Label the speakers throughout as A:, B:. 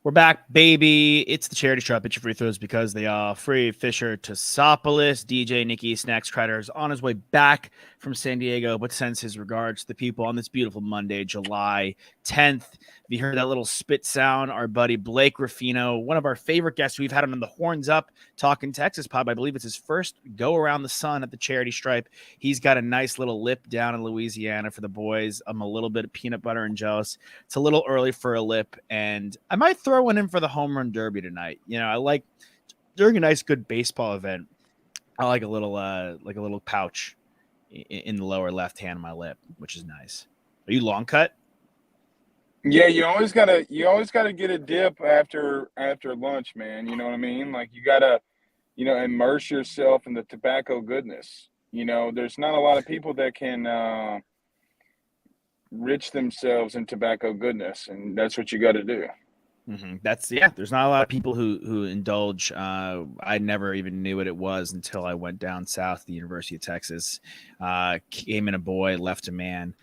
A: We're back, baby. It's the charity shop. Pitch your free throws because they are free. Fisher Tosopoulos, DJ Nikki Snacks Crider is on his way back from San Diego, but sends his regards to the people on this beautiful Monday, July 10th. If you heard that little spit sound, our buddy Blake Ruffino, one of our favorite guests, we've had him on the Horns Up Talking Texas Pub. I believe it's his first go around the sun at the charity stripe. He's got a nice little lip down in Louisiana for the boys. I'm a little bit of peanut butter and jelly. It's a little early for a lip, and I might throw one in for the home run derby tonight. You know, I like during a nice, good baseball event. I like a little pouch in the lower left hand of my lip, which is nice. Are you long cut?
B: Yeah, you always gotta get a dip after lunch, man. You know what I mean? Like you gotta, immerse yourself in the tobacco goodness. There's not a lot of people that can rich themselves in tobacco goodness, and that's what you got to do.
A: There's not a lot of people who indulge. I never even knew what it was until I went down south to the University of Texas. Came in a boy, left a man.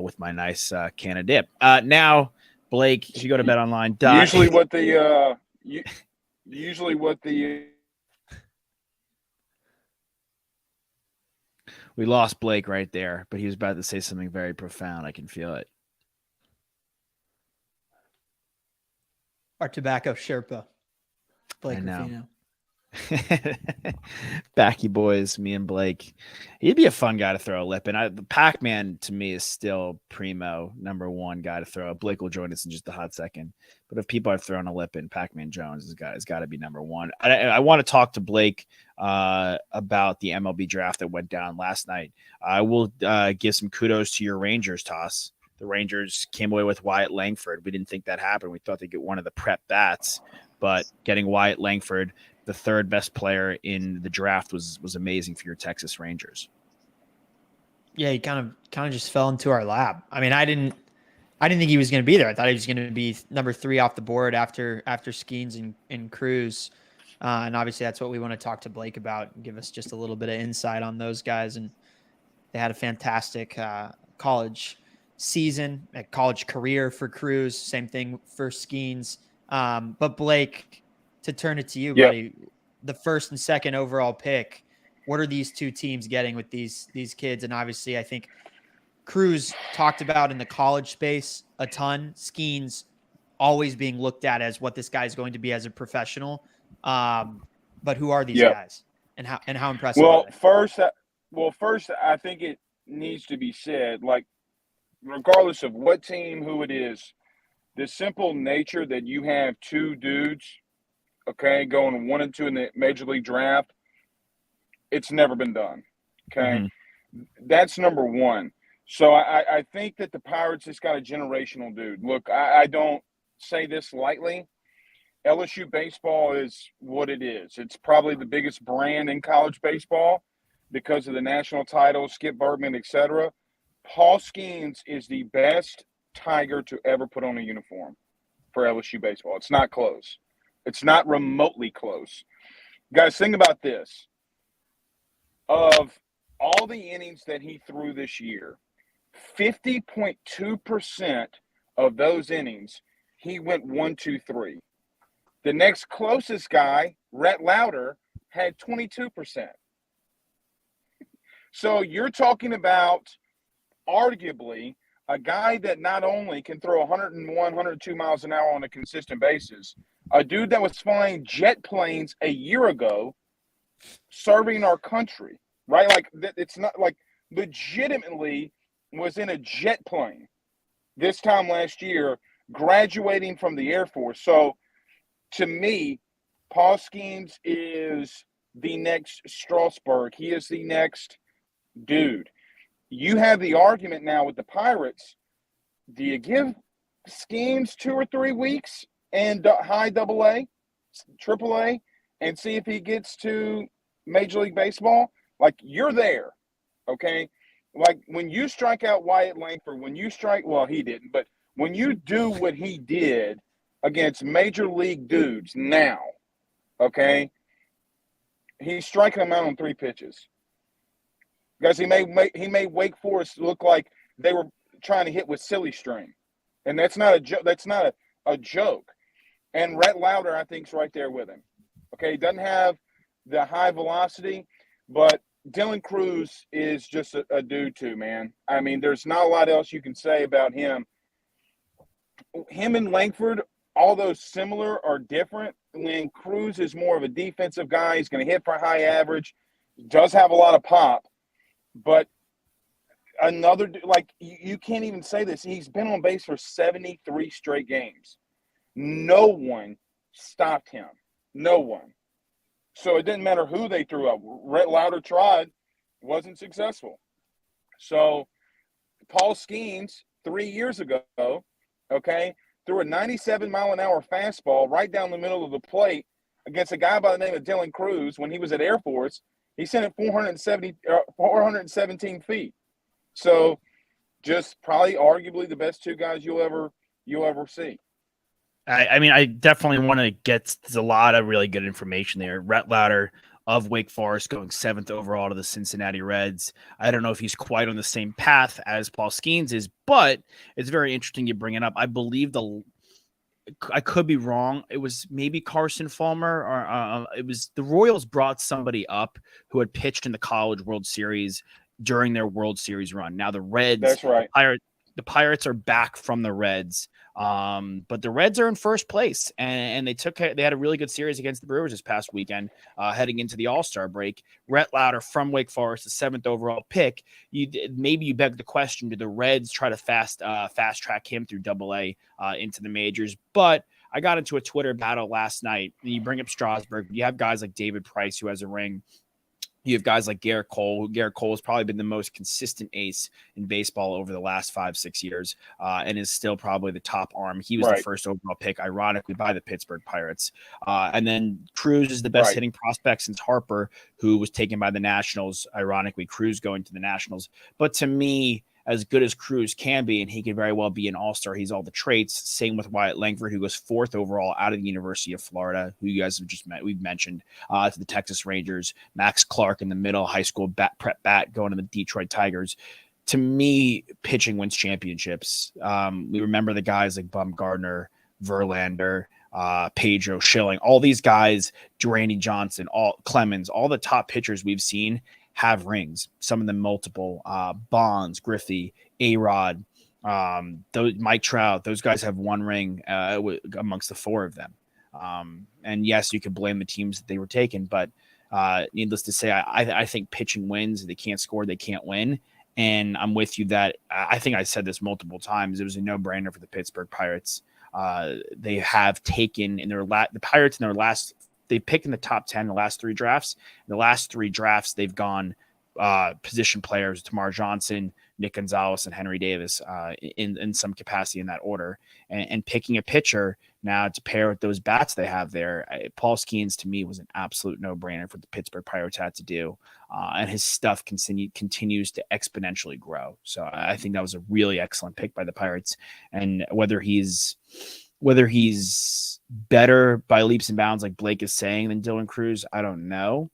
A: With my nice can of dip. Now, Blake, if you go to Bet Online,
B: Usually, what the
A: we lost Blake right there, but he was about to say something very profound. I can feel it.
C: Our tobacco Sherpa, Blake
A: I know.
C: Ruffino.
A: Backy boys, me and Blake. He'd be a fun guy to throw a lip in. The Pac-Man to me is still primo number one guy to throw. Blake will join us in just a hot second. But if people are throwing a lip in, Pac-Man Jones has got to be number one. I want to talk to Blake about the MLB draft that went down last night. I will give some kudos to your Rangers, Toss. The Rangers came away with Wyatt Langford. We didn't think that happened. We thought they'd get one of the prep bats, but getting Wyatt Langford, the third best player in the draft, was amazing for your Texas Rangers.
C: Yeah, he kind of just fell into our lap. I mean, I didn't think he was going to be there. I thought he was going to be number 3 off the board after Skeens and Cruz. And obviously that's what we want to talk to Blake about and give us just a little bit of insight on those guys. And they had a fantastic college season, a college career for Cruz. Same thing for Skeens. But Blake, to turn it to you, buddy, the first and second overall pick, what are these two teams getting with these kids? And obviously I think Cruz talked about in the college space a ton. Skeens always being looked at as what this guy is going to be as a professional. But who are these guys and how impressive are they?
B: First, I think it needs to be said, like, regardless of what team, who it is, the simple nature that you have two dudes, okay, going 1 and 2 in the major league draft, it's never been done. Okay. Mm-hmm. That's number one. So I think that the Pirates just got a generational dude. Look, I don't say this lightly. LSU baseball is what it is. It's probably the biggest brand in college baseball because of the national titles, Skip Bertman, etc. Paul Skeens is the best Tiger to ever put on a uniform for LSU baseball. It's not close. It's not remotely close. Guys, think about this. Of all the innings that he threw this year, 50.2% of those innings, he went 1, 2, 3. The next closest guy, Rhett Lauder, had 22%. So you're talking about arguably a guy that not only can throw 101, 102 miles an hour on a consistent basis, a dude that was flying jet planes a year ago serving our country, right? Like, it's not like legitimately was in a jet plane this time last year, graduating from the Air Force. So to me, Paul Skeens is the next Strasburg. He is the next dude. You have the argument now with the Pirates. Do you give Skeens 2 or 3 weeks and high AA, AAA, and see if he gets to Major League Baseball? Like, you're there, okay? Like, when you strike out Wyatt Langford, he didn't, but when you do what he did against Major League dudes now, okay, he's striking them out on 3 pitches. Guys, he made Wake Forest look like they were trying to hit with silly string, and that's not a joke. That's not a joke. And Rhett Lauder, I think, is right there with him. Okay, he doesn't have the high velocity, but Dylan Cruz is just a dude too, man. I mean, there's not a lot else you can say about him. Him and Langford, although similar, are different. When Cruz is more of a defensive guy, he's going to hit for high average, does have a lot of pop, but another, like, you can't even say this. He's been on base for 73 straight games. No one stopped him. No one. So it didn't matter who they threw up. Rhett Lauder tried, wasn't successful. So Paul Skeens 3 years ago, okay, threw a 97-mile-an-hour fastball right down the middle of the plate against a guy by the name of Dylan Cruz when he was at Air Force. He sent it 417 feet. So just probably arguably the best two guys you'll ever see.
A: I mean, I definitely want to get, there's a lot of really good information there. Rhett Lauder of Wake Forest going 7th overall to the Cincinnati Reds. I don't know if he's quite on the same path as Paul Skeens is, but it's very interesting you bring it up. I believe I could be wrong. It was maybe Carson Fulmer, or it was the Royals brought somebody up who had pitched in the College World Series during their World Series run. Now the Reds,
B: that's right.
A: The Pirates are back from the Reds. But the Reds are in first place, and they had a really good series against the Brewers this past weekend, heading into the All-Star break. Rhett Lauder from Wake Forest, the 7th overall pick. Maybe you beg the question: did the Reds try to fast track him through AA into the majors? But I got into a Twitter battle last night. You bring up Strasburg. You have guys like David Price, who has a ring. You have guys like Garrett Cole. Garrett Cole has probably been the most consistent ace in baseball over the last 5-6 years, and is still probably the top arm. He was the first overall pick, ironically, by the Pittsburgh Pirates. And then Cruz is the best hitting prospect since Harper, who was taken by the Nationals. Ironically, Cruz going to the Nationals. But to me, as good as Cruz can be, and he could very well be an all-star. He's all the traits. Same with Wyatt Langford, who goes 4th overall out of the University of Florida, who you guys have just met. We've mentioned to the Texas Rangers. Max Clark in the middle, high school prep bat going to the Detroit Tigers. To me, pitching wins championships. We remember the guys like Bumgarner, Verlander, Pedro, Schilling, all these guys, Randy Johnson, Clemens, all the top pitchers we've seen have rings, some of them multiple. Bonds, Griffey, A-Rod, Mike Trout, those guys have one ring amongst the 4 of them. And yes, you could blame the teams that they were taken, but needless to say, I think pitching wins. They can't score, they can't win. And I'm with you that I think I said this multiple times. It was a no-brainer for the Pittsburgh Pirates. They have taken the Pirates in their last. They picked in the top 10 in the last 3 drafts. In the last 3 drafts, they've gone position players, Tamar Johnson, Nick Gonzalez, and Henry Davis in some capacity in that order. And picking a pitcher now to pair with those bats they have there, Paul Skeens, to me, was an absolute no-brainer for the Pittsburgh Pirates had to do. And his stuff continues to exponentially grow. So I think that was a really excellent pick by the Pirates. And whether he's better by leaps and bounds, like Blake is saying, than Dylan Cruz, I don't know.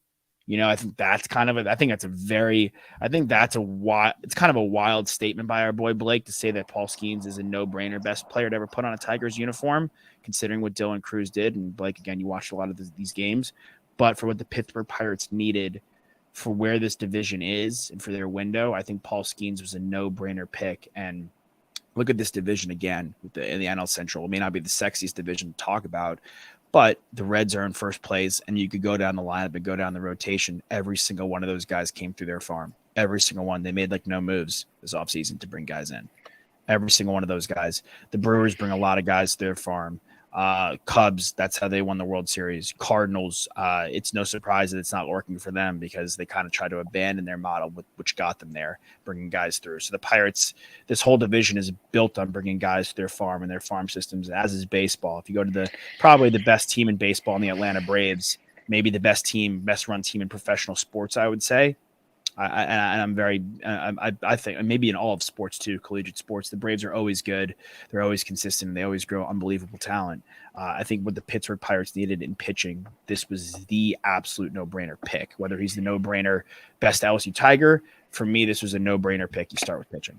A: I think that's kind of it's kind of a wild statement by our boy Blake to say that Paul Skeens is a no-brainer best player to ever put on a Tigers uniform, considering what Dylan Cruz did. And Blake, again, you watched a lot of these games, but for what the Pittsburgh Pirates needed for where this division is and for their window, I think Paul Skeens was a no-brainer pick. And look at this division again in the NL Central. It may not be the sexiest division to talk about, but the Reds are in first place, and you could go down the lineup and go down the rotation. Every single one of those guys came through their farm. Every single one. They made no moves this offseason to bring guys in. Every single one of those guys. The Brewers bring a lot of guys to their farm. Cubs, that's how they won the World Series. Cardinals, it's no surprise that it's not working for them because they kind of try to abandon their model, which got them there, bringing guys through. So the Pirates, this whole division is built on bringing guys to their farm and their farm systems, as is baseball. If you go to probably the best team in baseball in the Atlanta Braves, maybe the best run team in professional sports, I would say. I think maybe in all of sports too, collegiate sports, the Braves are always good. They're always consistent. And they always grow unbelievable talent. I think what the Pittsburgh Pirates needed in pitching, this was the absolute no-brainer pick. Whether he's the no-brainer best LSU Tiger, for me, this was a no-brainer pick. You start with pitching.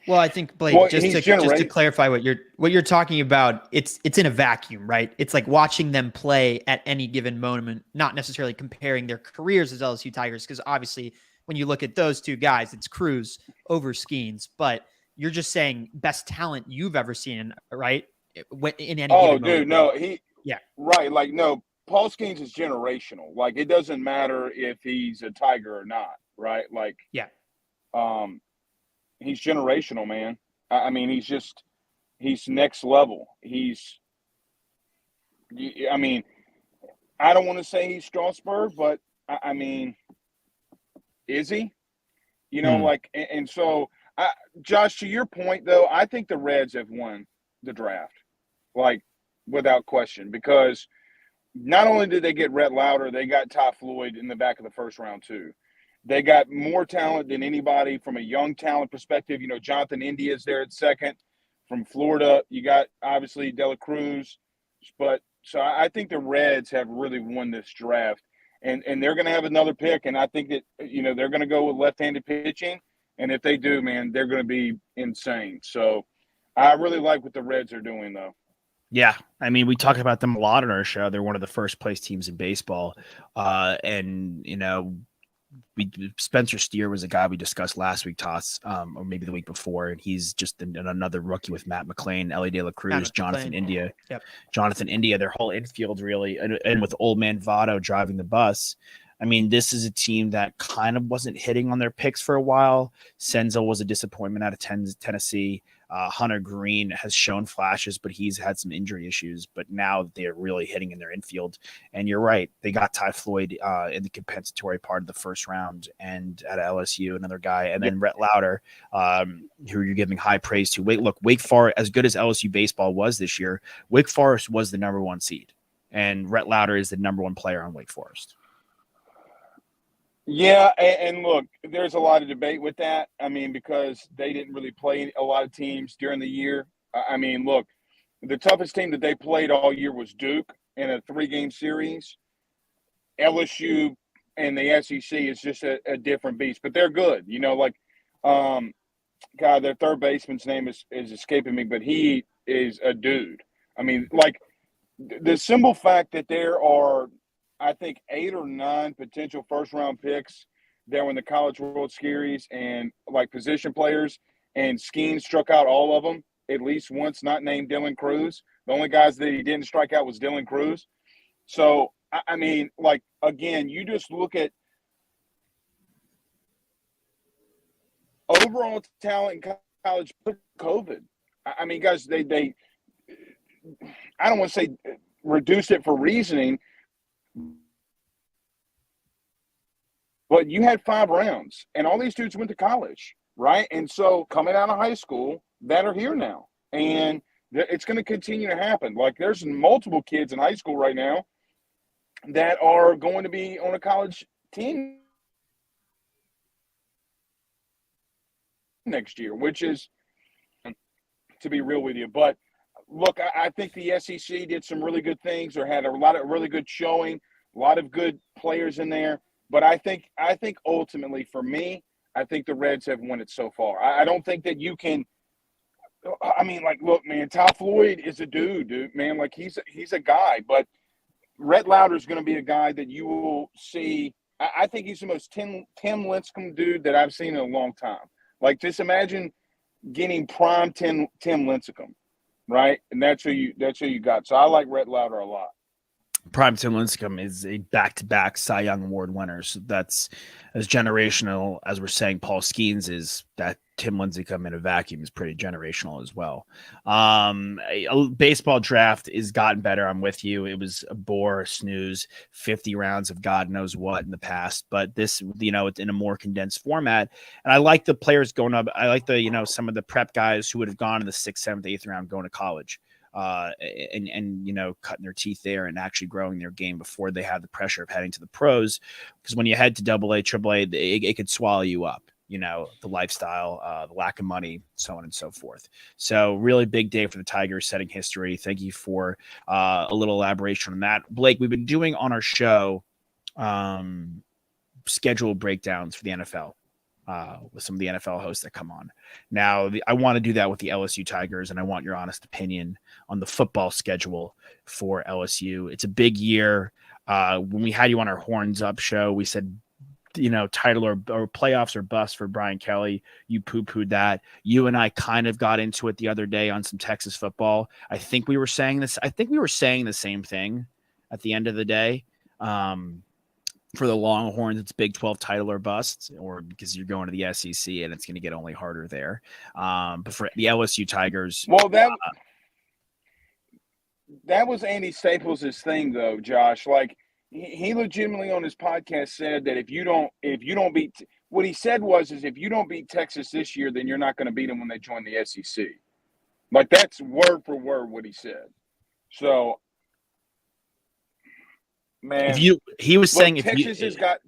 C: Well, I think Blake,
B: Well,
C: just to clarify what you're talking about, it's in a vacuum, right? It's like watching them play at any given moment, not necessarily comparing their careers as LSU Tigers, because obviously when you look at those two guys, it's Cruz over Skeens, but you're just saying best talent you've ever seen, right? In any
B: Oh,
C: given
B: dude,
C: moment.
B: no,
C: Yeah,
B: right. Like, no, Paul Skeens is generational. Like, it doesn't matter if he's a Tiger or not, right? Like,
C: yeah.
B: um, he's generational, man. I mean, he's next level. I mean, I don't want to say he's Strasburg, but I mean, is he? Like, and so, Josh, to your point, though, I think the Reds have won the draft, like, without question, because not only did they get Rhett Lauder, they got Ty Floyd in the back of the first round, too. They got more talent than anybody from a young talent perspective. Jonathan India is there at second. From Florida, you got, obviously, Dela Cruz. But so I think the Reds have really won this draft. And they're going to have another pick. And I think that, they're going to go with left-handed pitching. And if they do, man, they're going to be insane. So I really like what the Reds are doing, though.
A: Yeah, I mean, we talk about them a lot on our show. They're one of the first place teams in baseball. And, Spencer Steer was a guy we discussed last week, Toss, or maybe the week before, and he's just another rookie with Matt McClain, Ellie De La Cruz, Jonathan India.
C: Yep.
A: Jonathan India, their whole infield really, and with Old Man Votto driving the bus. I mean, this is a team that kind of wasn't hitting on their picks for a while. Senzel was a disappointment out of Tennessee. Hunter Green has shown flashes, but he's had some injury issues. But now they're really hitting in their infield. And you're right. They got Ty Floyd in the compensatory part of the first round and at LSU, another guy. And then Rhett Lauder, who you're giving high praise to. Wake Forest, as good as LSU baseball was this year, Wake Forest was the number one seed. And Rhett Lauder is the number one player on Wake Forest.
B: Yeah, and look, there's a lot of debate with that. I mean, because they didn't really play a lot of teams during the year. I mean, look, the toughest team that they played all year was Duke in a 3-game series. LSU and the SEC is just a different beast, but they're good. God, their third baseman's name is escaping me, but he is a dude. I mean, like, the simple fact that there are, I think, 8 or 9 potential first-round picks that were in the College World Series and, like, position players, and Skeens struck out all of them at least once, not named Dylan Cruz. The only guys that he didn't strike out was Dylan Cruz. So, I mean, like, again, you just look at overall talent in college, COVID. I mean, guys, they I don't want to say reduced it for reasoning, but you had 5 rounds, and all these dudes went to college, right? And so coming out of high school that are here now, and it's going to continue to happen. Like, there's multiple kids in high school right now that are going to be on a college team next year, which is, to be real with you. But look, I think the SEC did some really good things, or had a lot of really good showing, a lot of good players in there. But I think ultimately, for me, I think the Reds have won it so far. I don't think that you can. I mean, like, look, man, Ty Floyd is a dude, man. Like, he's a guy. But Rhett Lauder is going to be a guy that you will see. I think he's the most Tim Lincecum dude that I've seen in a long time. Like, just imagine getting prime Tim Lincecum, right? And that's who you got. So I like Rhett Lauder a lot.
A: Prime Tim Lincecum is a back-to-back Cy Young Award winner. So that's as generational as we're saying Paul Skeens is. That Tim Lincecum in a vacuum is pretty generational as well. A baseball draft is gotten better. I'm with you. It was a bore, a snooze, 50 rounds of God knows what in the past. But this, it's in a more condensed format. And I like the players going up. I like the, some of the prep guys who would have gone in the 6th, 7th, 8th round going to college. And cutting their teeth there and actually growing their game before they have the pressure of heading to the pros. Because when you head to AA, AAA, it could swallow you up. The lifestyle, the lack of money, so on and so forth. So really big day for the Tigers, setting history. Thank you for a little elaboration on that. Blake, we've been doing on our show schedule breakdowns for the NFL. with some of the NFL hosts that come on. Now, I want to do that with the LSU Tigers, and I want your honest opinion on the football schedule for LSU. It's a big year. When we had you on our Horns Up show, we said, title or playoffs or bust for Brian Kelly. You poo-pooed that. You and I kind of got into it the other day on some Texas football. I think we were saying the same thing at the end of the day. For the Longhorns, it's Big 12 title or bust, or because you're going to the SEC and it's going to get only harder there. But for the LSU Tigers,
B: well, that was Andy Staples' thing, though, Josh. Like, he legitimately on his podcast said that if you don't beat, what he said is if you don't beat Texas this year, then you're not going to beat them when they join the SEC. Like, that's word for word what he said. So, man,
A: he was saying
B: Texas has got.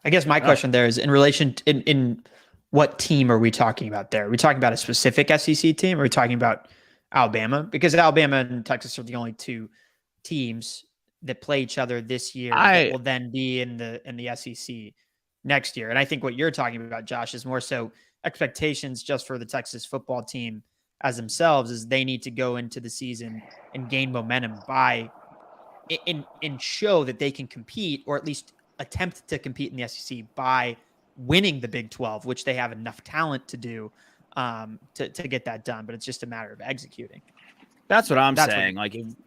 C: I guess my question there is in relation in what team are we talking about there? Are we talking about a specific SEC team? Or are we talking about Alabama? Because Alabama and Texas are the only two teams that play each other this year that will then be in the SEC next year. And I think what you're talking about, Josh, is more so expectations just for the Texas football team as themselves, is they need to go into the season and gain momentum by and show that they can compete, or at least attempt to compete in the SEC by winning the Big 12, which they have enough talent to do to get that done. But it's just a matter of executing.
A: That's what I'm saying.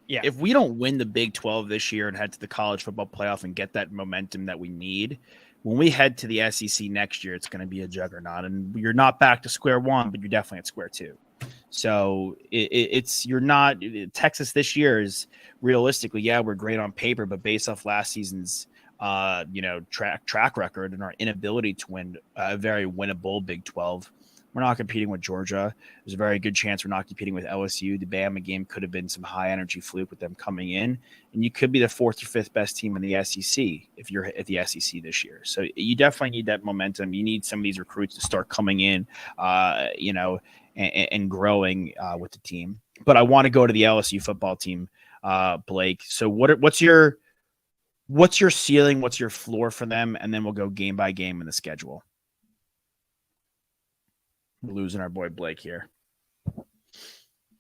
A: If we don't win the Big 12 this year and head to the college football playoff and get that momentum that we need, when we head to the SEC next year, it's going to be a juggernaut. And you're not back to square one, but you're definitely at square two. So you're not Texas this year is realistically, we're great on paper, but based off last season's track record and our inability to win a very winnable Big 12, we're not competing with Georgia. There's a very good chance we're not competing with LSU. The Bama game could have been some high energy fluke with them coming in, and you could be the fourth or fifth best team in the SEC if you're at the SEC this year. So you definitely need that momentum. You need some of these recruits to start coming in, and growing with the team. But I want to go to the LSU football team, Blake. So what's your ceiling? What's your floor for them? And then we'll go game by game in the schedule. We're losing our boy Blake here.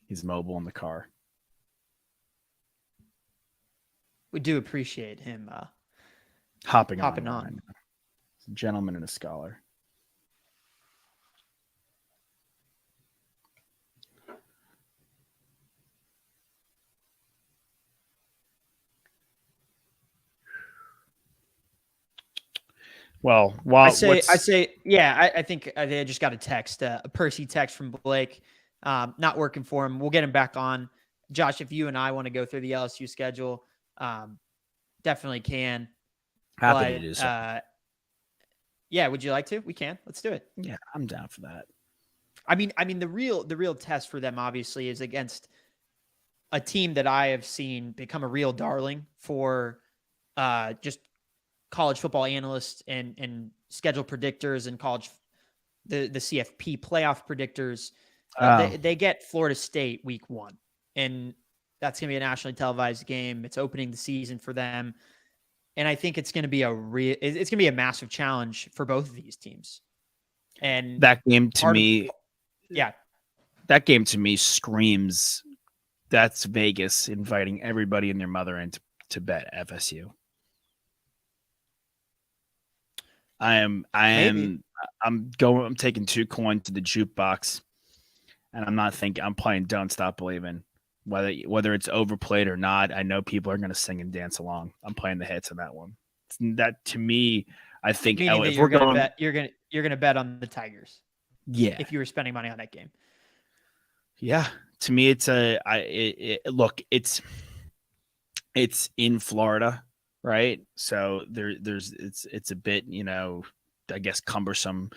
A: He's mobile in the car.
C: We do appreciate him
A: hopping on. He's a gentleman and a scholar. Well,
C: I think I just got a text, a Percy text from Blake, not working for him. We'll get him back on. Josh, if you and I want to go through the LSU schedule, definitely can.
A: Happy to do so.
C: Would you like to? We can. Let's do it.
A: Yeah, I'm down for that.
C: I mean, the real test for them obviously is against a team that I have seen become a real darling for just college football analysts and schedule predictors and the CFP playoff predictors. They get Florida State week 1, and that's going to be a nationally televised game. It's opening the season for them. And I think it's going to be it's going to be a massive challenge for both of these teams. And
A: that game to me screams that's Vegas inviting everybody and their mother in to bet FSU. I'm taking 2 coins to the jukebox, and I'm playing Don't Stop Believing. Whether it's overplayed or not, I know people are going to sing and dance along. I'm playing the hits on that one. That to me, I think
C: if you're going to bet on the Tigers.
A: Yeah.
C: If you were spending money on that game.
A: Yeah. To me, it's it's in Florida. Right. So it's a bit, I guess cumbersome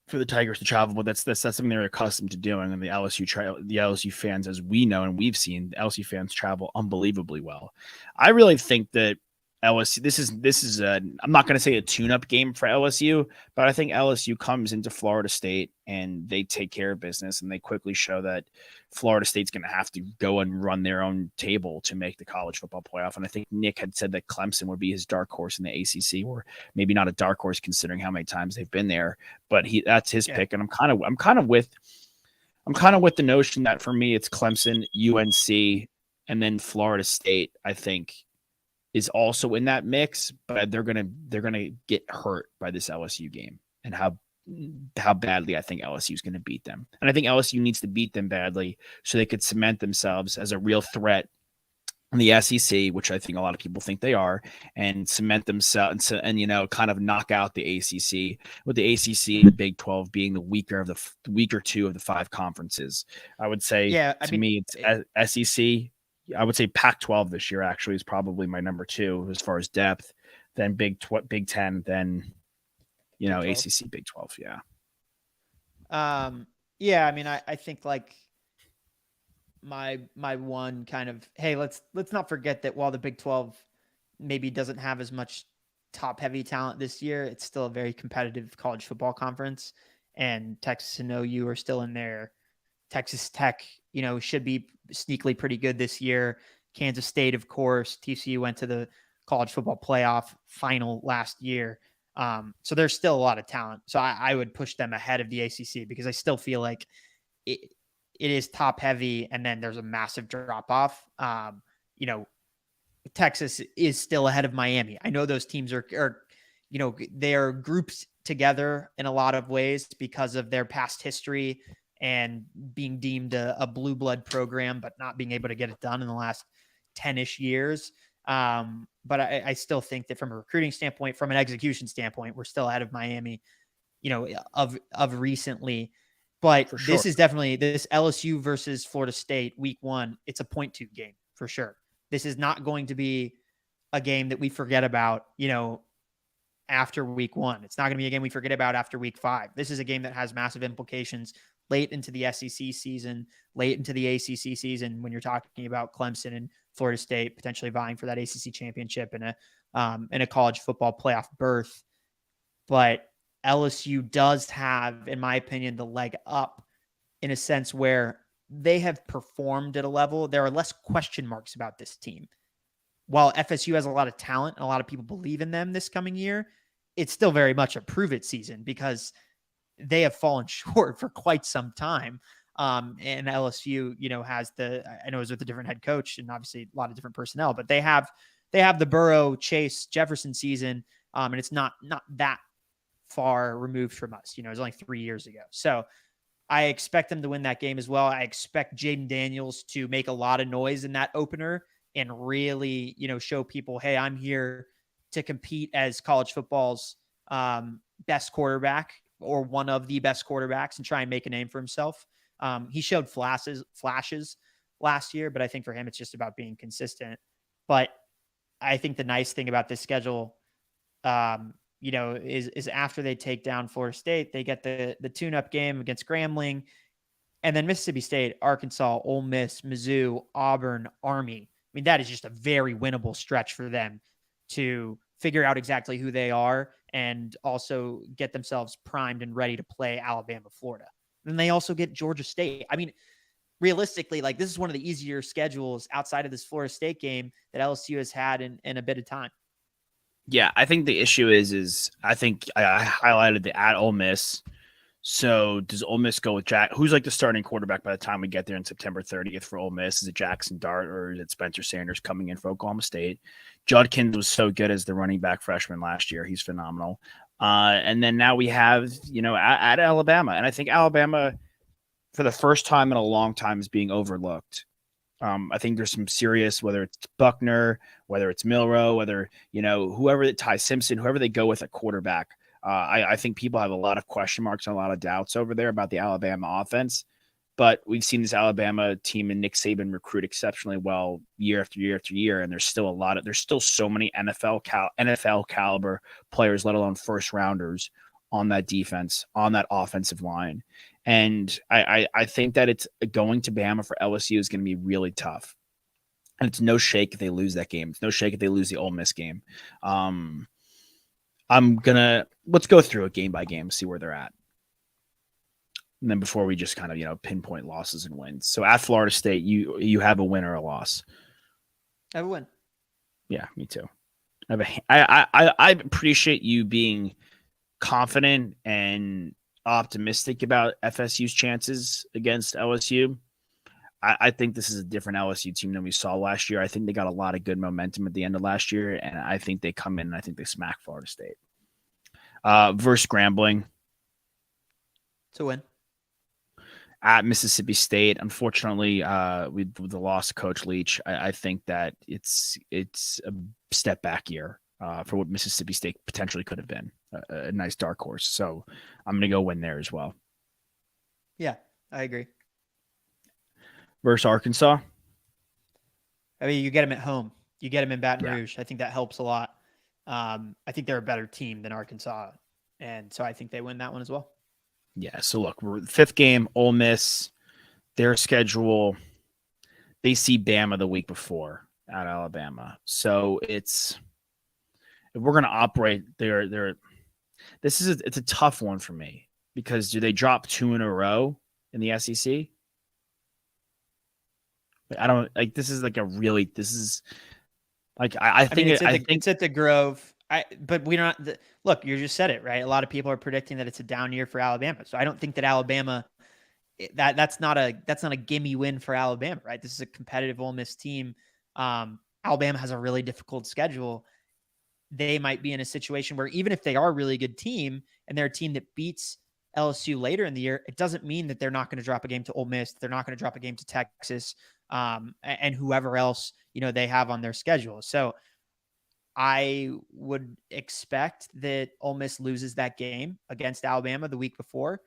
A: for the Tigers to travel, but that's something they're accustomed to doing. And the LSU fans, as we know and we've seen, the LSU fans travel unbelievably well. I really think that LSU. This is I'm not going to say a tune-up game for LSU, but I think LSU comes into Florida State and they take care of business, and they quickly show that Florida State's going to have to go and run their own table to make the college football playoff. And I think Nick had said that Clemson would be his dark horse in the ACC, or maybe not a dark horse considering how many times they've been there, but that's his pick. And I'm kind of with the notion that for me it's Clemson, UNC, and then Florida State, I think, is also in that mix, but they're gonna get hurt by this LSU game and how badly I think LSU is going to beat them. And I think LSU needs to beat them badly so they could cement themselves as a real threat in the SEC, which I think a lot of people think they are, and cement themselves and kind of knock out the ACC, with the ACC and the Big 12 being the weaker two of the 5 conferences. I would say, to me, it's SEC. I would say Pac-12 this year actually is probably my number 2 as far as depth, then Big 10, then ACC, Big 12. Yeah.
C: Yeah. I mean, I think like my one kind of, hey, let's not forget that while the Big 12 maybe doesn't have as much top heavy talent this year, it's still a very competitive college football conference, and Texas and OU are still in there. Texas Tech, should be sneakily pretty good this year. Kansas State, of course. TCU went to the college football playoff final last year. So there's still a lot of talent. So I would push them ahead of the ACC because I still feel like it is top heavy, and then there's a massive drop off. Texas is still ahead of Miami. I know those teams are they are grouped together in a lot of ways because of their past history and being deemed a blue blood program, but not being able to get it done in the last 10-ish years. But I still think that from a recruiting standpoint, from an execution standpoint, we're still ahead of Miami, of recently. But This is definitely this LSU versus Florida State week 1. It's a 0.2 game for sure. This is not going to be a game that we forget about, after week 1. It's not going to be a game we forget about after week 5. This is a game that has massive implications late into the SEC season, late into the ACC season, when you're talking about Clemson and Florida State potentially vying for that ACC championship and a college football playoff berth. But LSU does have, in my opinion, the leg up in a sense where they have performed at a level. There are less question marks about this team. While FSU has a lot of talent and a lot of people believe in them this coming year, it's still very much a prove it season because they have fallen short for quite some time. And LSU, has I know it was with a different head coach and obviously a lot of different personnel, but they have the Burrow, Chase, Jefferson season. And it's not that far removed from us. It was only 3 years ago. So I expect them to win that game as well. I expect Jaden Daniels to make a lot of noise in that opener and really, show people, hey, I'm here to compete as college football's best quarterback or one of the best quarterbacks and try and make a name for himself. He showed flashes last year, but I think for him, it's just about being consistent. But I think the nice thing about this schedule, is after they take down Florida State, they get the tune-up game against Grambling, and then Mississippi State, Arkansas, Ole Miss, Mizzou, Auburn, Army. I mean, that is just a very winnable stretch for them to figure out exactly who they are and also get themselves primed and ready to play Alabama, Florida. And they also get Georgia State. I mean, realistically, like this is one of the easier schedules outside of this Florida State game that LSU has had in a bit of time.
A: Yeah, I think the issue is I think I highlighted the at Ole Miss. So does Ole Miss go with Jack? Who's like the starting quarterback by the time we get there on September 30th for Ole Miss? Is it Jackson Dart or is it Spencer Sanders coming in for Oklahoma State? Judkins was so good as the running back freshman last year. He's phenomenal. And then now we have, at Alabama. And I think Alabama, for the first time in a long time, is being overlooked. I think there's some serious, whether it's Buckner, whether it's Milrow, whether, whoever, Ty Simpson, whoever they go with at quarterback. I think people have a lot of question marks and a lot of doubts over there about the Alabama offense. But we've seen this Alabama team and Nick Saban recruit exceptionally well year after year after year. And there's still so many NFL caliber players, let alone first rounders on that defense, on that offensive line. And I think that it's going to Bama for LSU is going to be really tough. And it's no shake if they lose that game. It's no shake if they lose the Ole Miss game. Let's go through it game by game, see where they're at. And then before we just kind of, pinpoint losses and wins. So at Florida State, you have a win or a loss.
C: I have a win.
A: Yeah, me too. I appreciate you being confident and optimistic about FSU's chances against LSU. I think this is a different LSU team than we saw last year. I think they got a lot of good momentum at the end of last year, and I think they come in and I think they smack Florida State. Versus Grambling.
C: It's a win.
A: At Mississippi State, unfortunately, with the loss of Coach Leach, I think that it's a step back year for what Mississippi State potentially could have been. A nice dark horse. So I'm going to go win there as well.
C: Yeah, I agree.
A: Versus Arkansas.
C: I mean, you get them at home. You get them in Baton
A: Yeah.
C: Rouge. I think that helps a lot. I think they're a better team than Arkansas. And so I think they win that one as well.
A: Yeah. So look, we're fifth game, Ole Miss, their schedule. They see Bama the week before at Alabama. So if we're going to operate it's a tough one for me because do they drop 2 in a row in the SEC? I don't like, this is like I think
C: it's at the Grove. But we don't look, you just said it, right? A lot of people are predicting that it's a down year for Alabama. So I don't think that Alabama, that's not a gimme win for Alabama, right? This is a competitive Ole Miss team. Alabama has a really difficult schedule. They might be in a situation where even if they are a really good team and they're a team that beats LSU later in the year, it doesn't mean that they're not going to drop a game to Ole Miss. They're not going to drop a game to Texas, and whoever else, they have on their schedule. So I would expect that Ole Miss loses that game against Alabama the week before.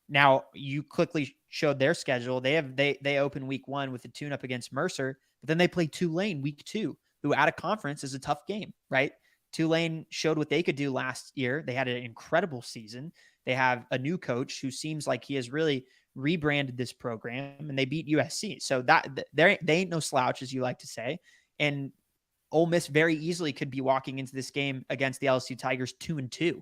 C: Now, you quickly showed their schedule. They open week 1 with a tune-up against Mercer, but then they play Tulane week 2, who out of conference is a tough game, right? Tulane showed what they could do last year. They had an incredible season. They have a new coach who seems like he has really rebranded this program, and they beat USC. So they ain't no slouch, as you like to say. And Ole Miss very easily could be walking into this game against the LSU Tigers 2-2,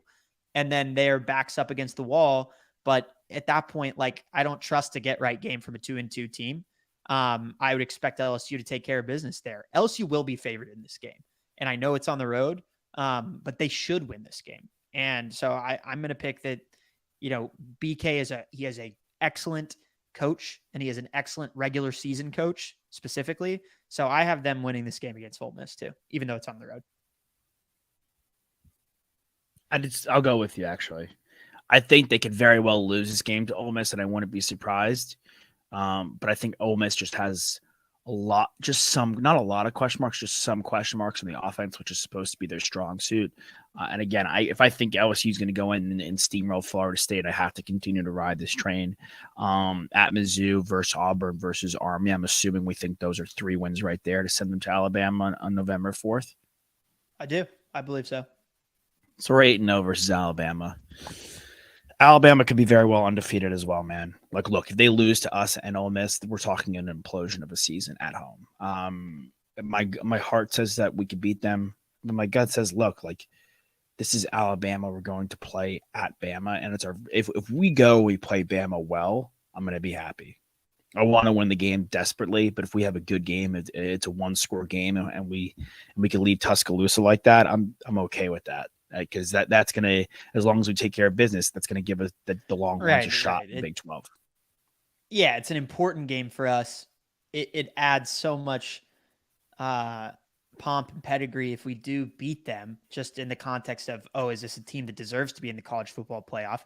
C: and then their backs up against the wall. But at that point, I don't trust a get right game from a 2-2 team. I would expect LSU to take care of business there. LSU will be favored in this game, and I know it's on the road, but they should win this game. And so I'm going to pick that. BK is a excellent coach, and he is an excellent regular season coach specifically. So I have them winning this game against Ole Miss too, even though it's on the road.
A: I'll go with you, actually. I think they could very well lose this game to Ole Miss, and I wouldn't be surprised. But I think Ole Miss just has not a lot of question marks, just some question marks on the offense, which is supposed to be their strong suit. And again, if I think LSU is going to go in and steamroll Florida State, I have to continue to ride this train. At Mizzou versus Auburn versus Army, I'm assuming we think those are 3 wins right there to send them to Alabama on November 4th.
C: I do. I believe so.
A: So we're 8-0 versus Alabama. Alabama could be very well undefeated as well, man. Look, if they lose to us and Ole Miss, we're talking an implosion of a season at home. My heart says that we could beat them, but my gut says, look, this is Alabama. We're going to play at Bama, and if we play Bama well, I'm going to be happy. I want to win the game desperately, but if we have a good game, it's a 1-score game, and we can leave Tuscaloosa like that, I'm okay with that. Because that's going to, as long as we take care of business, that's going to give us the Longhorns a shot in the Big 12.
C: Yeah, it's an important game for us. It adds so much pomp and pedigree if we do beat them, just in the context of, is this a team that deserves to be in the college football playoff?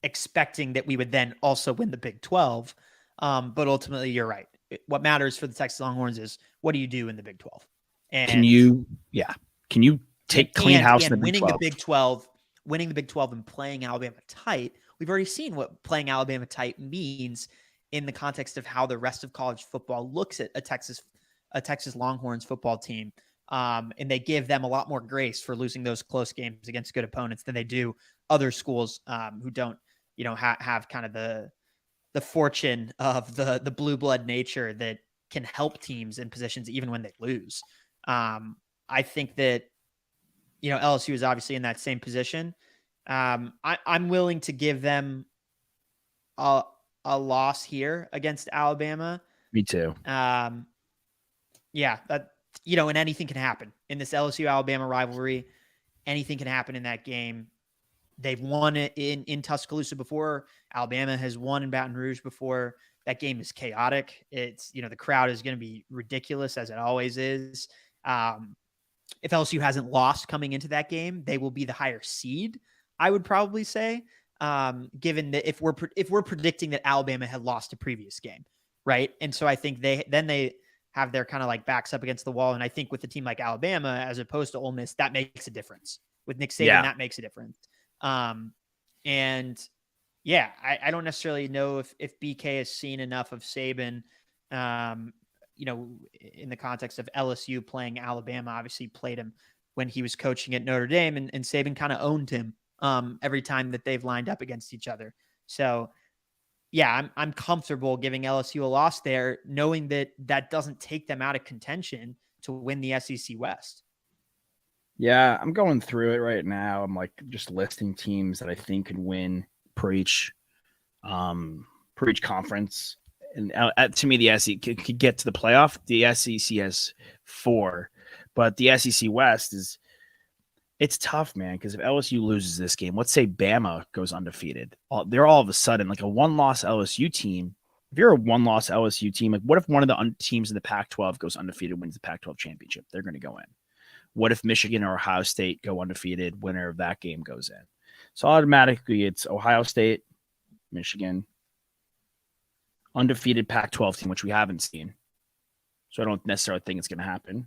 C: Expecting that we would then also win the Big 12. But ultimately, you're right. What matters for the Texas Longhorns is, what do you do in the Big 12? And can you
A: take clean house in the
C: Big 12. Winning the Big 12 and playing Alabama tight. We've already seen what playing Alabama tight means in the context of how the rest of college football looks at a Texas Longhorns football team. And they give them a lot more grace for losing those close games against good opponents than they do other schools who don't, have kind of the fortune of the blue blood nature that can help teams in positions even when they lose. I think that, LSU is obviously in that same position. I'm willing to give them a loss here against Alabama.
A: Me too.
C: Yeah, and anything can happen in this LSU Alabama rivalry. Anything can happen in that game. They've won it in Tuscaloosa before. Alabama has won in Baton Rouge before. That game is chaotic. It's, the crowd is going to be ridiculous, as it always is. If LSU hasn't lost coming into that game, they will be the higher seed, I would probably say, given that if we're predicting that Alabama had lost a previous game, right? And so I think they have their kind of like backs up against the wall. And I think with a team like Alabama, as opposed to Ole Miss, that makes a difference. With Nick Saban, that makes a difference. And yeah, I don't necessarily know if BK has seen enough of Saban, in the context of LSU playing Alabama. Obviously played him when he was coaching at Notre Dame, and Saban kind of owned him every time that they've lined up against each other. So yeah, I'm comfortable giving LSU a loss there, knowing that doesn't take them out of contention to win the SEC West.
A: Yeah, I'm going through it right now. I'm like just listing teams that I think could win per each conference. And to me, the SEC could get to the playoff. The SEC has 4, but the SEC West it's tough, man, because if LSU loses this game, let's say Bama goes undefeated, they're all of a sudden like a one-loss LSU team. If you're a one-loss LSU team, like what if one of the teams in the Pac-12 goes undefeated, wins the Pac-12 championship? They're going to go in. What if Michigan or Ohio State go undefeated? Winner of that game goes in. So automatically it's Ohio State, Michigan, undefeated Pac-12 team, which we haven't seen. So I don't necessarily think it's going to happen.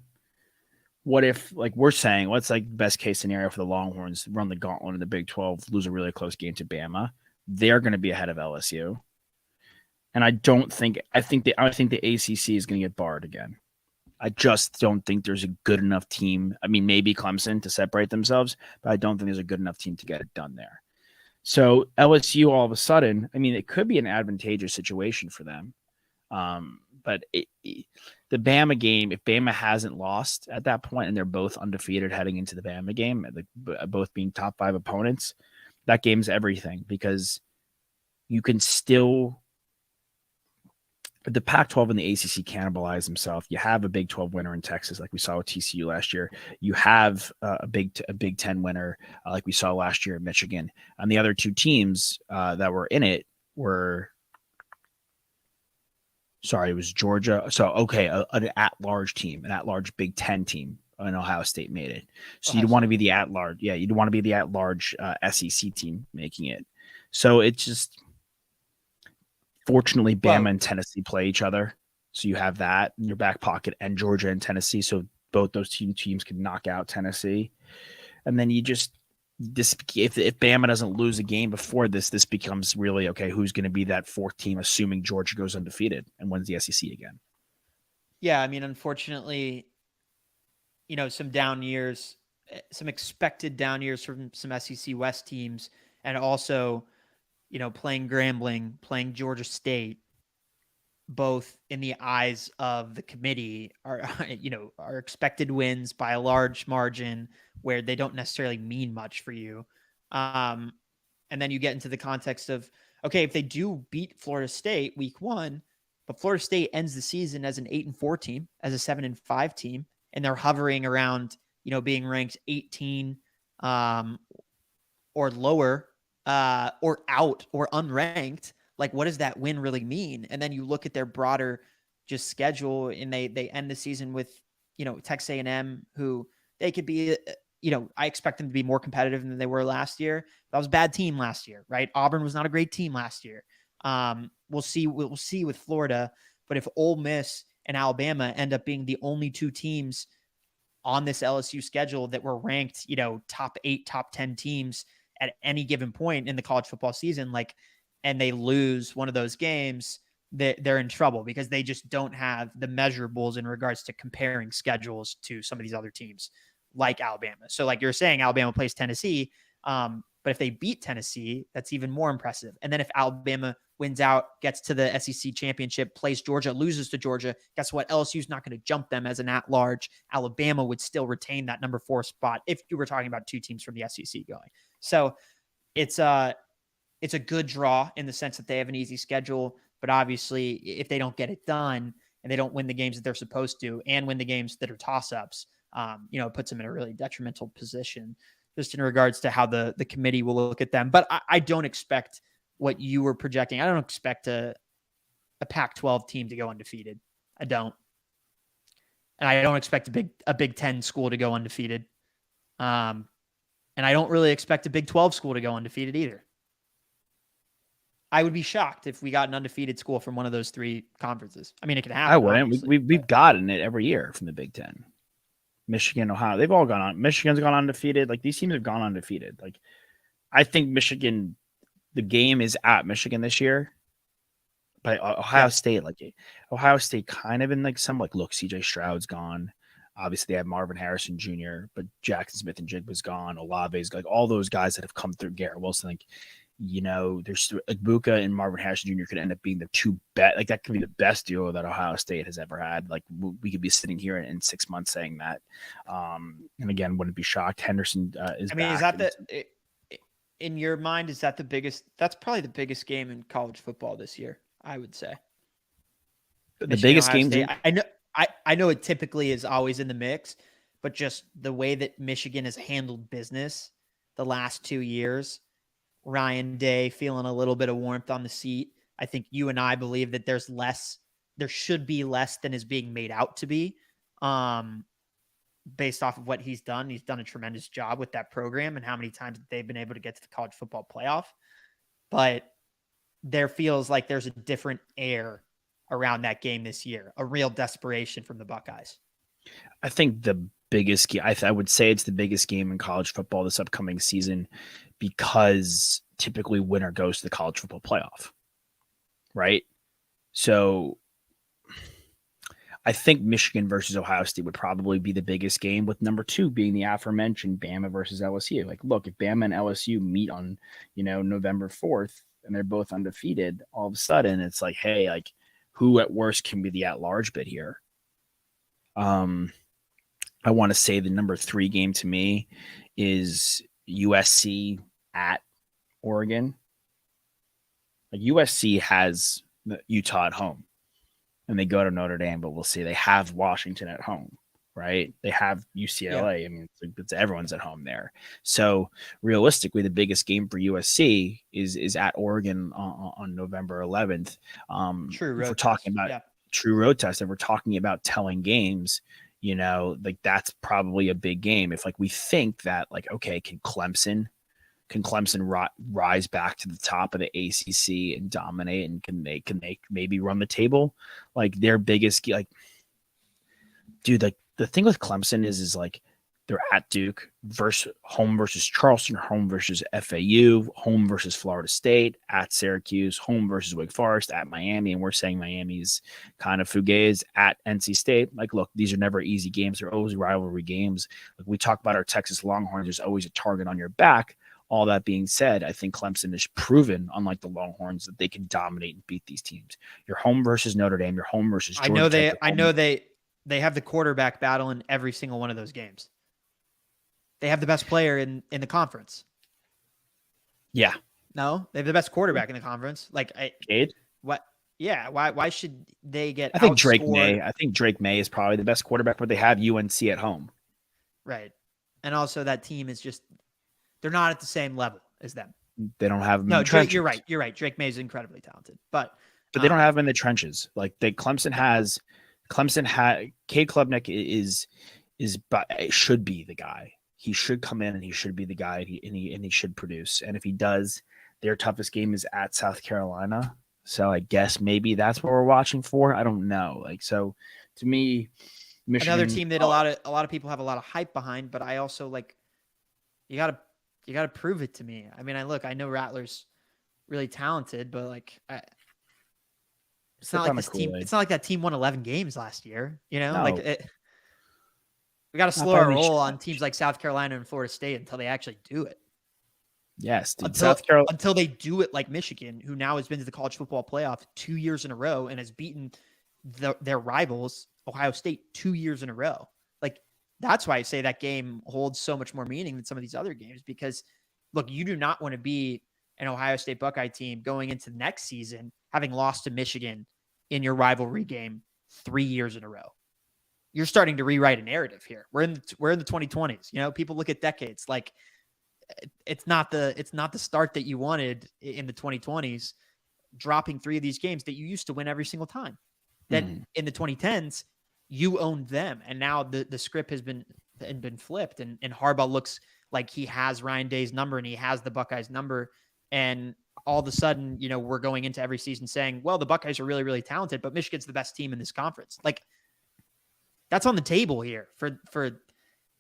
A: What if, like we're saying, what's like best case scenario for the Longhorns, run the gauntlet in the Big 12, lose a really close game to Bama? They're going to be ahead of LSU. And I think the ACC is going to get barred again. I just don't think there's a good enough team. I mean, maybe Clemson to separate themselves, but I don't think there's a good enough team to get it done there. So LSU all of a sudden, I mean, it could be an advantageous situation for them. But the Bama game, if Bama hasn't lost at that point and they're both undefeated heading into the Bama game, both being top 5 opponents, that game's everything because you can still – the Pac-12 and the ACC cannibalize themselves. You have a Big 12 winner in Texas, like we saw with TCU last year. You have a Big 10 winner, like we saw last year in Michigan. And the other 2 teams that were in it were – sorry, it was Georgia. So, okay, an at-large team, an at-large Big 10 team, and Ohio State made it. So you'd want to be the at-large. Yeah, you'd want to be the at-large SEC team making it. So it's just – fortunately, Bama and Tennessee play each other. So you have that in your back pocket, and Georgia and Tennessee. So both those teams could knock out Tennessee. And then if Bama doesn't lose a game before this becomes really, okay, who's going to be that 4th team, assuming Georgia goes undefeated and wins the SEC again?
C: Yeah, I mean, unfortunately, some down years, some expected down years from some SEC West teams, and also – playing Grambling, playing Georgia State, both in the eyes of the committee are expected wins by a large margin where they don't necessarily mean much for you. And then you get into the context of, okay, if they do beat Florida State week 1, but Florida State ends the season as an 8-4 team, as a 7-5 team, and they're hovering around, being ranked 18 or lower, or out or unranked, like what does that win really mean? And then you look at their broader just schedule and they end the season with, Texas A&M, who they could be, I expect them to be more competitive than they were last year. That was a bad team last year, right? Auburn was not a great team last year. We'll see with Florida, but if Ole Miss and Alabama end up being the only 2 teams on this LSU schedule that were ranked, top 8, top 10 teams at any given point in the college football season, and they lose one of those games, they're in trouble because they just don't have the measurables in regards to comparing schedules to some of these other teams like Alabama. So like you're saying, Alabama plays Tennessee, but But if they beat Tennessee, that's even more impressive. And then if Alabama wins out, gets to the SEC championship, plays Georgia, loses to Georgia, guess what? LSU's not going to jump them as an at-large. Alabama would still retain that number 4 spot if you were talking about 2 teams from the SEC going. So it's a good draw in the sense that they have an easy schedule, but obviously if they don't get it done and they don't win the games that they're supposed to and win the games that are toss-ups, it puts them in a really detrimental position just in regards to how the committee will look at them. But I don't expect what you were projecting. I don't expect a Pac-12 team to go undefeated. I don't. And I don't expect a Big Ten school to go undefeated. And I don't really expect a Big 12 school to go undefeated either. I would be shocked if we got an undefeated school from one of those 3 conferences. I mean, it can happen.
A: I wouldn't. We've gotten it every year from the Big Ten. Michigan, Ohio, they've all gone on. Michigan's gone undefeated. Like, these teams have gone undefeated. Like, I think Michigan, the game is at Michigan this year. But Ohio State kind of in like some like, look, CJ Stroud's gone. Obviously, they have Marvin Harrison Jr., but Jackson Smith and Jigba's gone. Olave's like all those guys that have come through. Garrett Wilson, like, there's like Buka and Marvin Harrison Jr. could end up being the 2 best. Like, that could be the best duo that Ohio State has ever had. Like, we could be sitting here in 6 months saying that. And again, wouldn't be shocked. Henderson is.
C: I mean,
A: back
C: is that in your mind? Is that the biggest? That's probably the biggest game in college football this year, I would say.
A: The biggest game.
C: I know it typically is always in the mix, but just the way that Michigan has handled business the last 2 years, Ryan Day feeling a little bit of warmth on the seat. I think you and I believe that there should be less than is being made out to be, based off of what he's done. He's done a tremendous job with that program and how many times they've been able to get to the college football playoff. But there feels like there's a different air around that game this year, a real desperation from the Buckeyes.
A: I think the biggest game, I would say it's the biggest game in college football this upcoming season, because typically winner goes to the college football playoff, right? So I think Michigan versus Ohio State would probably be the biggest game, with number 2 being the aforementioned Bama versus LSU. Like, look, if Bama and LSU meet on, November 4th and they're both undefeated, all of a sudden it's like, hey, like, who at worst can be the at-large bid here? I want to say the number 3 game to me is USC at Oregon. Like, USC has Utah at home, and they go to Notre Dame, but we'll see. They have Washington at home, right? They have UCLA. Yeah. I mean, it's everyone's at home there. So realistically, the biggest game for USC is at Oregon on November 11th.
C: True road
A: if we're talking about true road test, if we're talking about telling games, like, that's probably a big game. If like we think that, like, okay, can Clemson rise back to the top of the ACC and dominate, and can they maybe run the table? Like, their biggest, like, dude, like, the thing with Clemson is like, they're at Duke, home versus Charleston, home versus FAU, home versus Florida State, at Syracuse, home versus Wake Forest, at Miami, and we're saying Miami's kind of fugazi, at NC State. Like, look, these are never easy games. They're always rivalry games. Like, we talk about our Texas Longhorns, there's always a target on your back. All that being said, I think Clemson has proven, unlike the Longhorns, that they can dominate and beat these teams. Your home versus Notre Dame, your home versus Georgia.
C: I know they have the quarterback battle in every single one of those games. They have the best player in the conference.
A: Yeah.
C: No, they have the best quarterback in the conference. Like,
A: Cade?
C: What? Yeah. Why should they get?
A: I think Drake May. I think Drake May is probably the best quarterback, but they have UNC at home.
C: Right, and also that team is just—they're not at the same level as them.
A: They don't have them.
C: No, Drake, you're right. You're right. Drake May is incredibly talented, but
A: they don't have him in the trenches. Like, Clemson had Cade Klubnik should be the guy. He should come in and he should be the guy, and he should produce. And if he does, their toughest game is at South Carolina. So I guess maybe that's what we're watching for. I don't know. Like, so to me, Michigan,
C: another team that a lot of people have a lot of hype behind, but I also like, you gotta prove it to me. I mean, I know Rattler's really talented, but like, it's not like this team. It's not like that team won 11 games last year.
A: No.
C: We got to slow our roll on teams like South Carolina and Florida State until they actually do it.
A: Yes, dude.
C: Until they do it like Michigan, who now has been to the college football playoff 2 years in a row and has beaten their rivals, Ohio State, 2 years in a row. Like, that's why I say that game holds so much more meaning than some of these other games, because look, you do not want to be an Ohio State Buckeye team going into the next season having lost to Michigan in your rivalry game 3 years in a row. You're starting to rewrite a narrative here. We're in the 2020s. You know, people look at decades. Like, it's not the start that you wanted in the 2020s, dropping 3 of these games that you used to win every single time. Then in the 2010s, you owned them, and now the script has been flipped, and Harbaugh looks like he has Ryan Day's number and he has the Buckeyes number, and all of a sudden, you know, we're going into every season saying, well, the Buckeyes are really, really talented, but Michigan's the best team in this conference. Like, that's on the table here for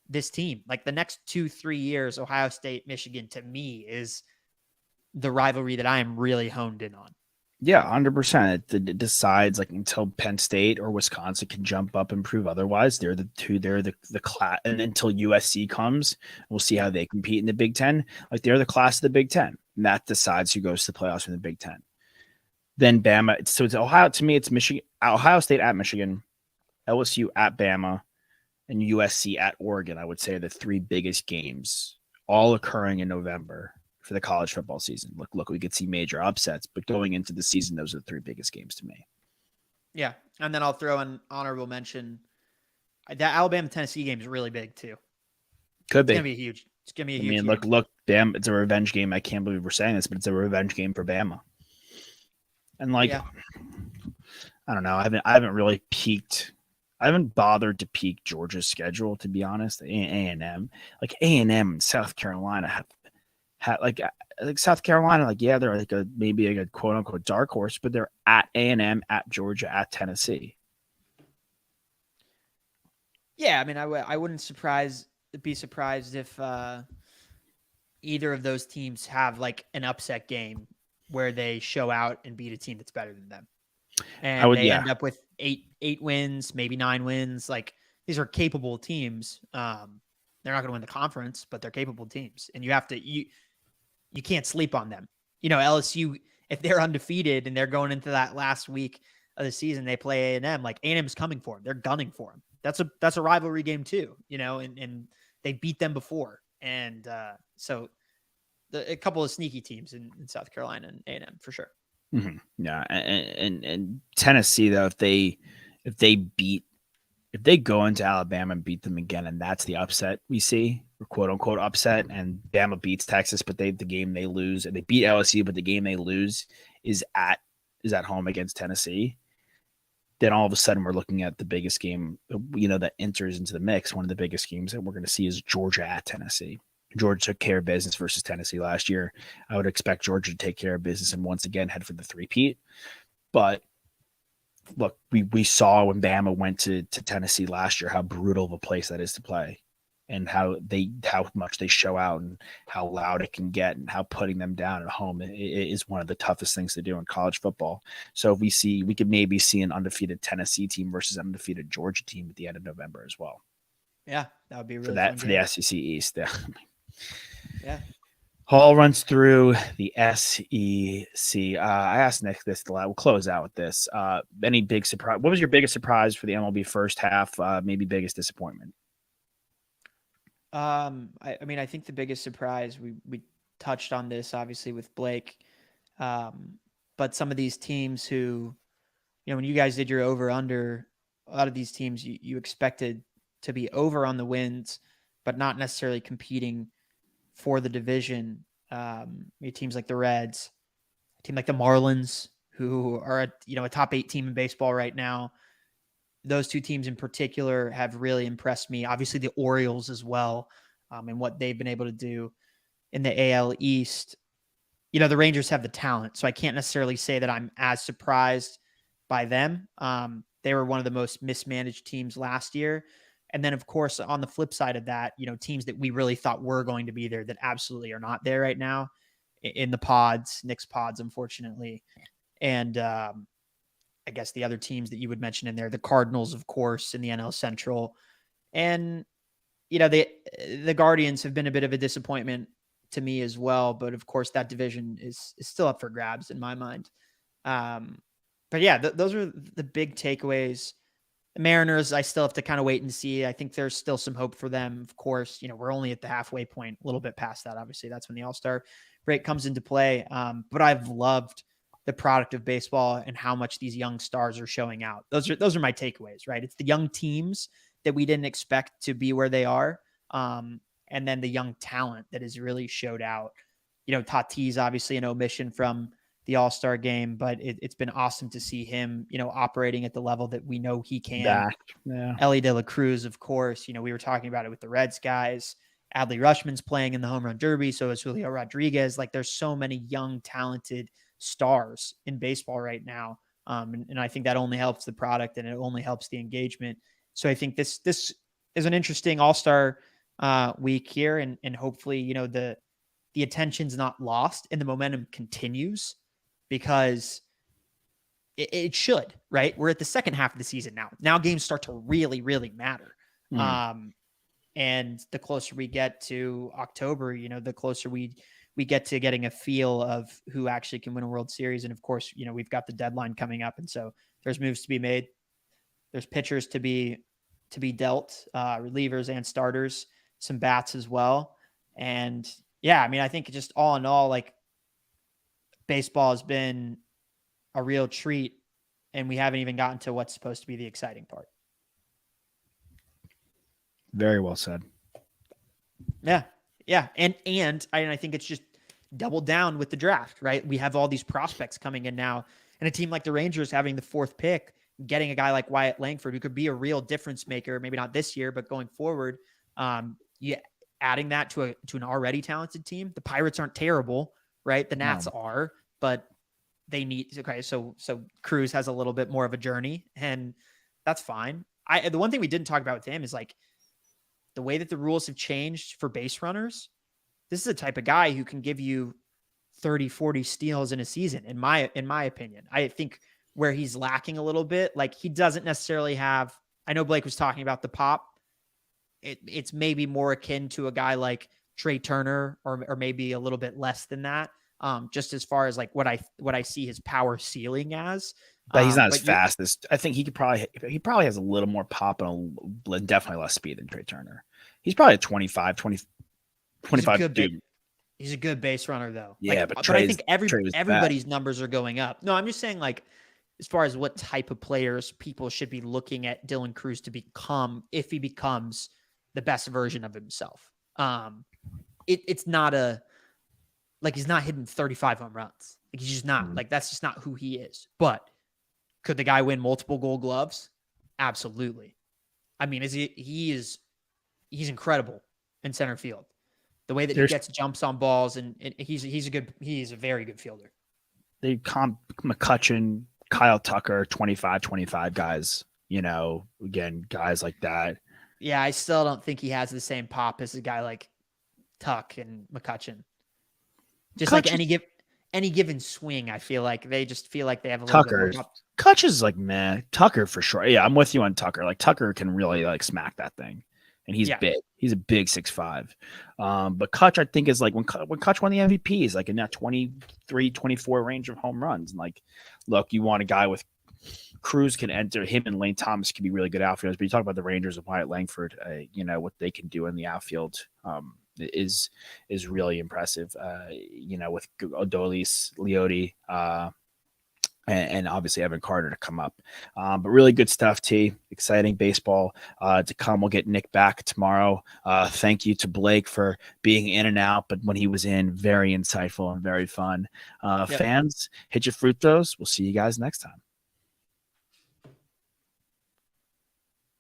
C: this team. Like, the next 2-3 years, Ohio State, Michigan, to me, is the rivalry that I am really honed in on.
A: Yeah, 100%. It decides, like, until Penn State or Wisconsin can jump up and prove otherwise. They're the two. They're the class, and until USC comes, we'll see how they compete in the Big Ten. Like, they're the class of the Big Ten, and that decides who goes to the playoffs in the Big Ten. Then Bama. So it's Ohio. To me, it's Michigan, Ohio State at Michigan, LSU at Bama, and USC at Oregon. I would say are the 3 biggest games, all occurring in November for the college football season. Look, we could see major upsets, but going into the season, those are the 3 biggest games to me.
C: Yeah, and then I'll throw an honorable mention. That Alabama-Tennessee game is really big too.
A: Could be.
C: It's gonna be huge. It's gonna be a huge.
A: I mean, look, Bama. It's a revenge game. I can't believe we're saying this, but it's a revenge game for Bama. And like, yeah. I don't know. I haven't really peaked. I haven't bothered to peak Georgia's schedule, to be honest. A&M, like A&M and South Carolina have like South Carolina, like, yeah, they're like maybe a quote unquote dark horse, but they're at A&M, at Georgia, at Tennessee.
C: Yeah, I mean, I wouldn't be surprised if either of those teams have like an upset game where they show out and beat a team that's better than them, and they end up with eight wins, maybe 9 wins. Like, these are capable teams. They're not going to win the conference, but they're capable teams, and you can't sleep on them. You know, LSU, if they're undefeated and they're going into that last week of the season, they play A&M. Like, A&M's coming for them. They're gunning for them. That's a rivalry game too, you know, and they beat them before. And so a couple of sneaky teams in South Carolina and A&M for sure.
A: Mm-hmm. Yeah. And Tennessee, though, if they go into Alabama and beat them again, and that's the upset we see, or quote unquote upset, and Bama beats Texas, but the game they lose, and they beat LSU, but the game they lose is at home against Tennessee, then all of a sudden we're looking at the biggest game, you know, that enters into the mix. One of the biggest games that we're going to see is Georgia at Tennessee. Georgia took care of business versus Tennessee last year. I would expect Georgia to take care of business and once again head for the three-peat. But look, we saw when Bama went to Tennessee last year how brutal of a place that is to play, and how much they show out and how loud it can get, and how putting them down at home is one of the toughest things to do in college football. So if we could maybe see an undefeated Tennessee team versus an undefeated Georgia team at the end of November as well.
C: Yeah, that would be really
A: for the SEC East.
C: Yeah.
A: Hall runs through the SEC. I asked Nick this a lot. We'll close out with this. Any big surprise? What was your biggest surprise for the MLB first half? Maybe biggest disappointment?
C: I mean, I think the biggest surprise, we touched on this obviously with Blake, but some of these teams who, you know, when you guys did your over under, a lot of these teams you expected to be over on the wins, but not necessarily competing for the division. Teams like the Reds, a team like the Marlins, who are a top 8 team in baseball right now. Those 2 teams in particular have really impressed me. Obviously the Orioles as well, and what they've been able to do in the AL East. You know, the Rangers have the talent, so I can't necessarily say that I'm as surprised by them. They were one of the most mismanaged teams last year. And then, of course, on the flip side of that, you know, teams that we really thought were going to be there that absolutely are not there right now in the pods, Knicks pods, unfortunately. And I guess the other teams that you would mention in there, the Cardinals, of course, in the NL Central. And, you know, the Guardians have been a bit of a disappointment to me as well. But of course, that division is still up for grabs in my mind. But yeah, those are the big takeaways. The Mariners, I still have to kind of wait and see. I think there's still some hope for them. Of course, we're only at the halfway point, a little bit past that. Obviously, that's when the All-Star break comes into play. But I've loved the product of baseball and how much these young stars are showing out. Those are my takeaways, right? It's the young teams that we didn't expect to be where they are. And then the young talent that has really showed out. Tatis, obviously an omission from the All-Star game, but it's been awesome to see him, operating at the level that we know he can.
A: Yeah.
C: Ellie De La Cruz, of course, we were talking about it with the Reds guys. Adley Rutschman's playing in the home run derby. So is Julio Rodriguez. Like, there's so many young, talented stars in baseball right now. And I think that only helps the product and it only helps the engagement. So I think this is an interesting All-Star week here. And hopefully, the attention's not lost and the momentum continues, because it should, right? We're at the second half of the season now. Now games start to really, really matter. And the closer we get to October, the closer we get to getting a feel of who actually can win a World Series. And of course, we've got the deadline coming up. And so there's moves to be made. There's pitchers to be dealt, relievers and starters, some bats as well. And yeah, I mean, I think just all in all, like, baseball has been a real treat, and we haven't even gotten to what's supposed to be the exciting part.
A: Very well said.
C: Yeah. Yeah. And I think it's just doubled down with the draft, right? We have all these prospects coming in now, and a team like the Rangers having the 4th pick, getting a guy like Wyatt Langford, who could be a real difference maker, maybe not this year, but going forward. Adding that to an already talented team. The Pirates aren't terrible, right? The Nats are, but they need, okay. So Cruz has a little bit more of a journey, and that's fine. The one thing we didn't talk about with him is, like, the way that the rules have changed for base runners. This is the type of guy who can give you 30, 40 steals in a season. In my opinion, I think where he's lacking a little bit, like, he doesn't necessarily have, I know Blake was talking about the pop. It's maybe more akin to a guy like Trey Turner, or maybe a little bit less than that. Just as far as, like, what I see his power ceiling as.
A: But he's not as fast as, I think he probably has a little more pop and definitely less speed than Trey Turner. He's probably a 25 dude.
C: He's a good base runner though.
A: Yeah,
C: like, but I think everybody's numbers are going up. No, I'm just saying, like, as far as what type of players people should be looking at Dylan Cruz to become, if he becomes the best version of himself. It's not he's not hitting 35 home runs. Like, he's just not. Like, that's just not who he is. But could the guy win multiple Gold Gloves? Absolutely. I mean, he's incredible in center field. The way that he gets jumps on balls, and he's a very good fielder.
A: They comp McCutchen, Kyle Tucker, 25 guys, again, guys like that.
C: Yeah, I still don't think he has the same pop as a guy like Tuck and McCutchen. Just like any given swing, I feel like they just feel like they have a little bit more.
A: Kutch is like, man, Tucker for sure. Yeah, I'm with you on Tucker. Like, Tucker can really, like, smack that thing, and he's big. He's a big 6'5". But Kutch, I think, is like when Kutch won the MVP, is like in that 23, 24 range of home runs. And, like, look, you want a guy with Cruz can enter, him and Lane Thomas can be really good outfielders. But you talk about the Rangers and Wyatt Langford, what they can do in the outfield is really impressive. With Adolis, Leote, and obviously Evan Carter to come up. But really good stuff, T. Exciting baseball to come. We'll get Nick back tomorrow. Thank you to Blake for being in and out, but when he was in, very insightful and very fun. Fans, hit your fruit throws. We'll see you guys next time.